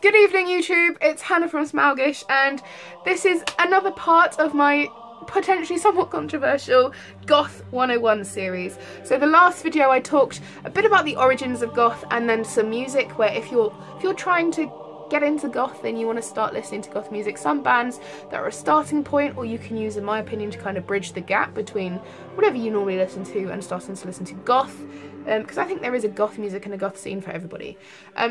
Good evening YouTube, it's Hannah from Smaugish, and this is another part of my potentially somewhat controversial Goth 101 series. So the last video I talked a bit about the origins of Goth and then some music, where if you're trying to get into Goth and you want to start listening to Goth music, some bands that are a starting point, or you can use, in my opinion, to kind of bridge the gap between whatever you normally listen to and starting to listen to Goth, because I think there is a Goth music and a Goth scene for everybody.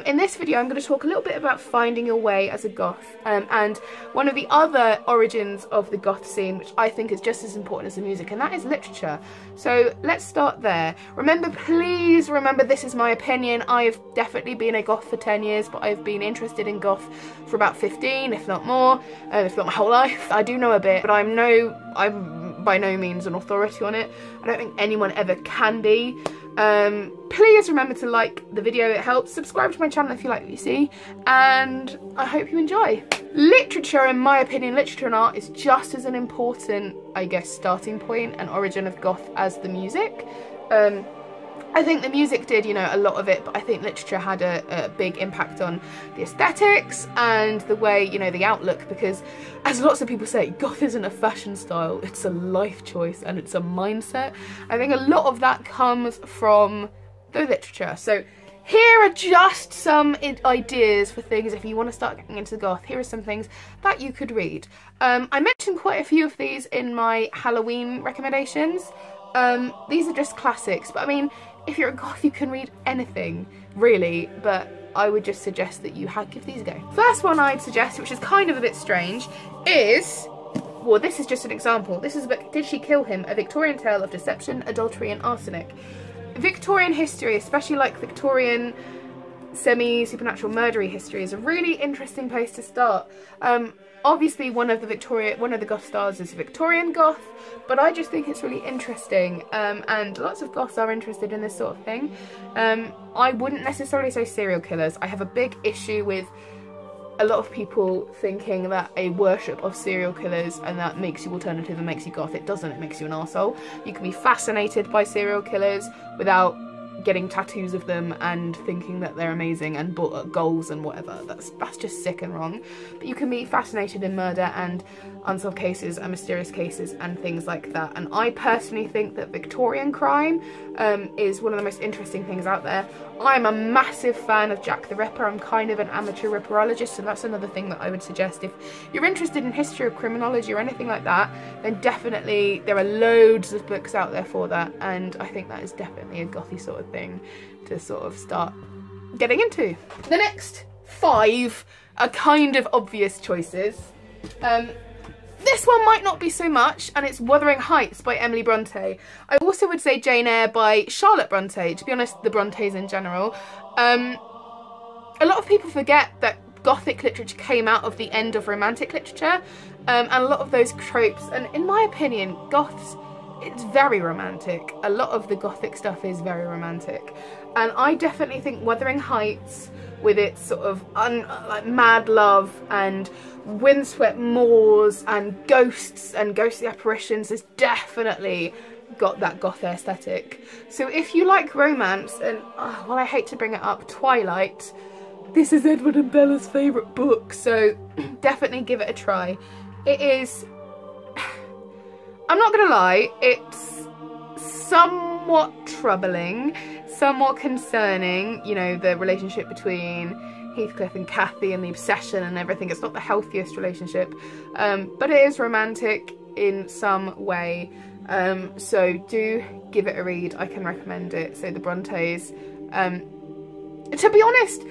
In this video I'm going to talk a little bit about finding your way as a Goth, and one of the other origins of the Goth scene, which I think is just as important as the music, and that is literature. So let's start there. Remember, please remember, this is my opinion. I've definitely been a Goth for 10 years, but I've been interested in Goth for about 15, if not more, if not my whole life. I do know a bit, but I'm by no means an authority on it. I don't think anyone ever can be. Please remember to like the video, it helps. Subscribe to my channel if you like what you see, and I hope you enjoy. Literature, in my opinion, literature and art is just as an important, I guess, starting point and origin of Goth as the music. I think the music did, you know, a lot of it, but I think literature had a big impact on the aesthetics and the way, you know, the outlook, because as lots of people say, Goth isn't a fashion style, it's a life choice and it's a mindset. I think a lot of that comes from the literature. So here are just some ideas for things if you want to start getting into Goth. Here are some things that you could read. I mentioned quite a few of these in my Halloween recommendations. These are just classics, but I mean, if you're a Goth, you can read anything, really, but I would just suggest that you give these a go. First one I'd suggest, which is kind of a bit strange, is, well, this is just an example. This is a book, Did She Kill Him? A Victorian Tale of Deception, Adultery and Arsenic. Victorian history, especially like Victorian semi-supernatural murdery history, is a really interesting place to start. Obviously one of the Goth stars is Victorian Goth, but I just think it's really interesting, and lots of Goths are interested in this sort of thing. I wouldn't necessarily say serial killers. I have a big issue with a lot of people thinking that a worship of serial killers and that makes you alternative and makes you Goth. It doesn't, it makes you an arsehole. You can be fascinated by serial killers without getting tattoos of them and thinking that they're amazing and goals and whatever. That's just sick and wrong. But you can be fascinated in murder and unsolved cases and mysterious cases and things like that. And I personally think that Victorian crime is one of the most interesting things out there. I'm a massive fan of Jack the Ripper. I'm kind of an amateur ripperologist, and that's another thing that I would suggest. If you're interested in history or criminology or anything like that, then definitely there are loads of books out there for that, and I think that is definitely a Gothy sort of thing to sort of start getting into. The next 5 are kind of obvious choices. This one might not be so much, and it's Wuthering Heights by Emily Bronte. I also would say Jane Eyre by Charlotte Bronte, to be honest, the Brontes in general. A lot of people forget that Gothic literature came out of the end of Romantic literature, and a lot of those tropes, and in my opinion, Goths, it's very romantic. A lot of the Gothic stuff is very romantic, and I definitely think Wuthering Heights, with its sort of like mad love and windswept moors and ghosts and ghostly apparitions, has definitely got that Goth aesthetic. So if you like romance, and well, I hate to bring it up, Twilight, this is Edward and Bella's favourite book, so definitely give it a try. It is, I'm not gonna lie, it's somewhat troubling, somewhat concerning, you know, the relationship between Heathcliff and Cathy and the obsession and everything. It's not the healthiest relationship, but it is romantic in some way, so do give it a read. I can recommend it. So the Brontes, to be honest,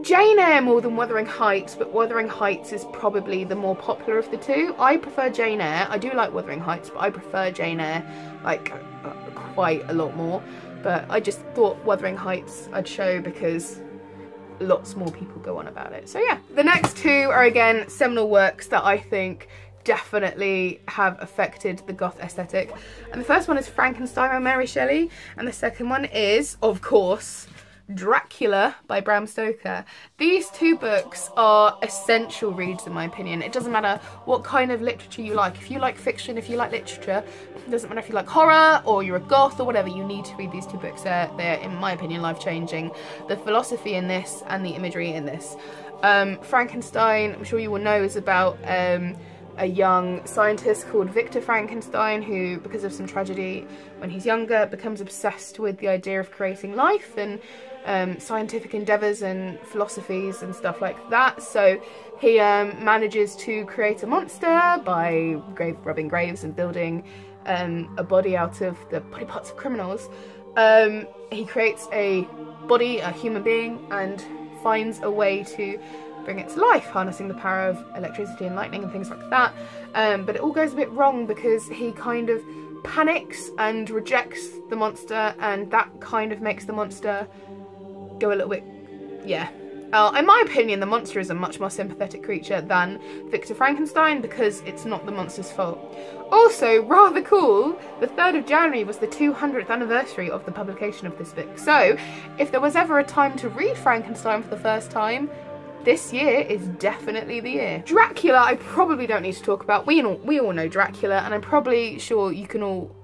Jane Eyre more than Wuthering Heights, but Wuthering Heights is probably the more popular of the two. I prefer Jane Eyre. I do like Wuthering Heights, but I prefer Jane Eyre like quite a lot more. But I just thought Wuthering Heights I'd show because lots more people go on about it. So yeah. The next 2 are again seminal works that I think definitely have affected the Goth aesthetic. And the first one is Frankenstein by Mary Shelley, and the second one is, of course, Dracula by Bram Stoker. These 2 books are essential reads in my opinion. It doesn't matter what kind of literature you like. If you like fiction, if you like literature, it doesn't matter if you like horror or you're a Goth or whatever, you need to read these 2 books. They're in my opinion life-changing. The philosophy in this and the imagery in this. Frankenstein, I'm sure you will know, is about a young scientist called Victor Frankenstein who, because of some tragedy when he's younger, becomes obsessed with the idea of creating life and scientific endeavours and philosophies and stuff like that. So he manages to create a monster by rubbing graves and building a body out of the body parts of criminals. He creates a body, a human being, and finds a way to bring it to life, harnessing the power of electricity and lightning and things like that. But it all goes a bit wrong because he kind of panics and rejects the monster, and that kind of makes the monster go a little bit, yeah. In my opinion, the monster is a much more sympathetic creature than Victor Frankenstein because it's not the monster's fault. Also, rather cool, the 3rd of January was the 200th anniversary of the publication of this book. So, if there was ever a time to read Frankenstein for the first time, this year is definitely the year. Dracula, I probably don't need to talk about. We all know Dracula, and I'm probably sure you can all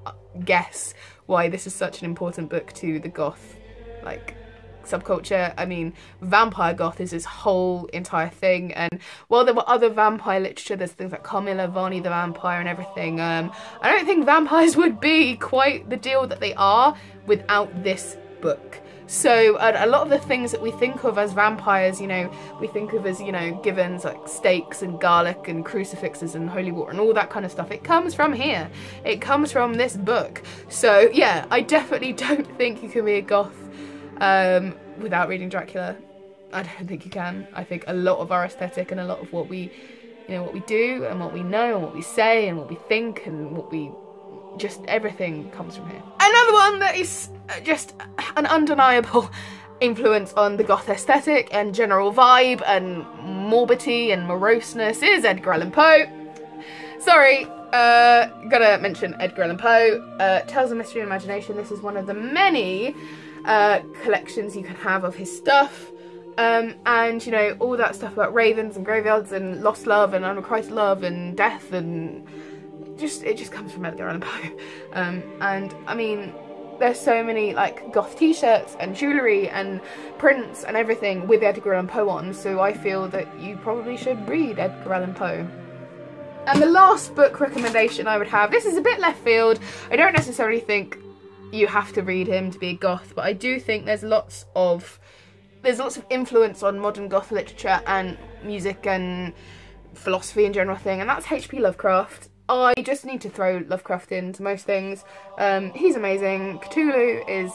guess why this is such an important book to the goth, like, subculture. I mean, vampire goth is this whole entire thing, and while there were other vampire literature, there's things like Carmilla, Varney the Vampire and everything, I don't think vampires would be quite the deal that they are without this book. So a lot of the things that we think of as vampires, you know, we think of as, you know, givens like steaks and garlic and crucifixes and holy water and all that kind of stuff. It comes from here. It comes from this book. So yeah, I definitely don't think you can be a goth without reading Dracula. I don't think you can. I think a lot of our aesthetic and a lot of what we, you know, what we do and what we know and what we say and what we think and what we, just everything comes from here. Another one that is just an undeniable influence on the goth aesthetic and general vibe and morbidity and moroseness is Edgar Allen Poe. Sorry, gotta mention Edgar Allen Poe. Tales of Mystery and Imagination. This is one of the many collections you can have of his stuff, and you know, all that stuff about ravens and graveyards and lost love and unrequited love and death, and it just comes from Edgar Allan Poe. And I mean, there's so many like goth t-shirts and jewellery and prints and everything with Edgar Allan Poe on, so I feel that you probably should read Edgar Allan Poe. And the last book recommendation I would have, this is a bit left field. I don't necessarily think you have to read him to be a goth, but I do think there's lots of influence on modern goth literature and music and philosophy and general thing, and that's H.P. Lovecraft. I just need to throw Lovecraft into most things. He's amazing. Cthulhu is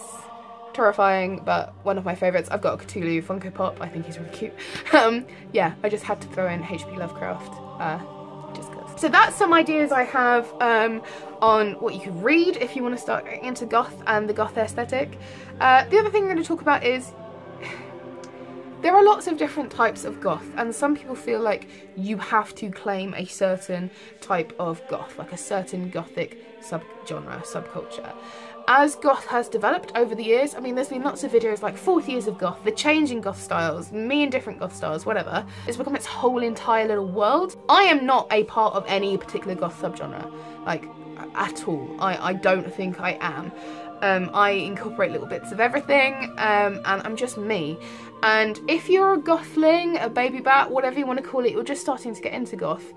terrifying, but one of my favourites. I've got a Cthulhu Funko Pop. I think he's really cute. Yeah, I just had to throw in H.P. Lovecraft. Just cause. So that's some ideas I have on what you could read if you want to start getting into goth and the goth aesthetic. The other thing I'm going to talk about is there are lots of different types of goth, and some people feel like you have to claim a certain type of goth, like a certain gothic subgenre, subculture. As goth has developed over the years, I mean, there's been lots of videos like 40 years of goth, the changing goth styles, me and different goth styles, whatever. It's become its whole entire little world. I am not a part of any particular goth subgenre, like, at all. I don't think I am. I incorporate little bits of everything, and I'm just me. And if you're a gothling, a baby bat, whatever you want to call it, you're just starting to get into goth,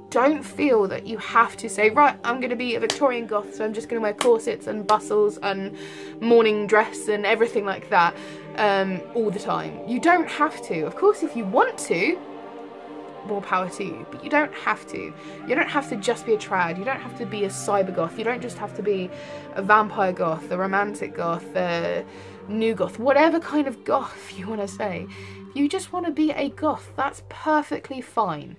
don't feel that you have to say, right, I'm going to be a Victorian goth, so I'm just going to wear corsets and bustles and morning dress and everything like that all the time. You don't have to. Of course, if you want to, more power to you, but you don't have to. You don't have to just be a trad. You don't have to be a cyber goth. You don't just have to be a vampire goth, a romantic goth, a new goth, whatever kind of goth you want to say. If you just want to be a goth, that's perfectly fine.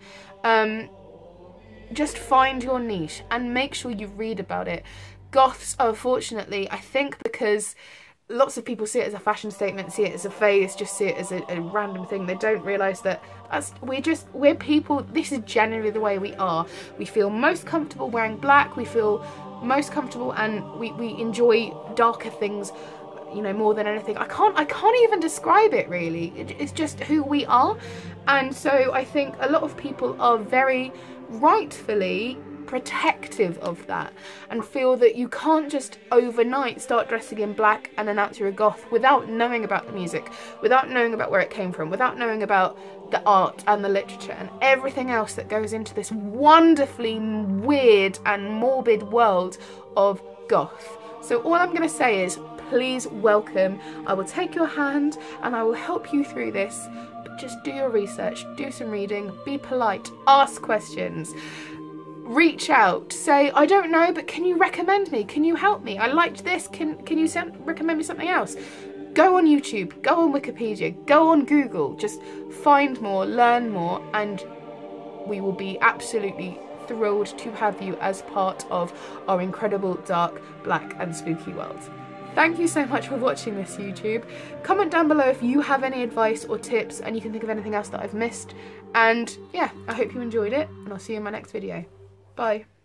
Just find your niche and make sure you read about it. Goths, unfortunately, I think because lots of people see it as a fashion statement, see it as a phase, just see it as a random thing. They don't realise that we're people, this is generally the way we are. We feel most comfortable wearing black, we feel most comfortable, and we enjoy darker things, you know, more than anything. I can't even describe it really. It's just who we are. And so I think a lot of people are very rightfully protective of that and feel that you can't just overnight start dressing in black and announce you're a goth without knowing about the music, without knowing about where it came from, without knowing about the art and the literature and everything else that goes into this wonderfully weird and morbid world of goth. So all I'm going to say is, please welcome. I will take your hand and I will help you through this, but just do your research, do some reading, be polite, ask questions, reach out, say, I don't know, but can you recommend me? Can you help me? I liked this, can you recommend me something else? Go on YouTube, go on Wikipedia, go on Google, just find more, learn more, and we will be absolutely thrilled to have you as part of our incredible dark, black and spooky world. Thank you so much for watching this YouTube. Comment down below if you have any advice or tips and you can think of anything else that I've missed. And yeah, I hope you enjoyed it and I'll see you in my next video. Bye.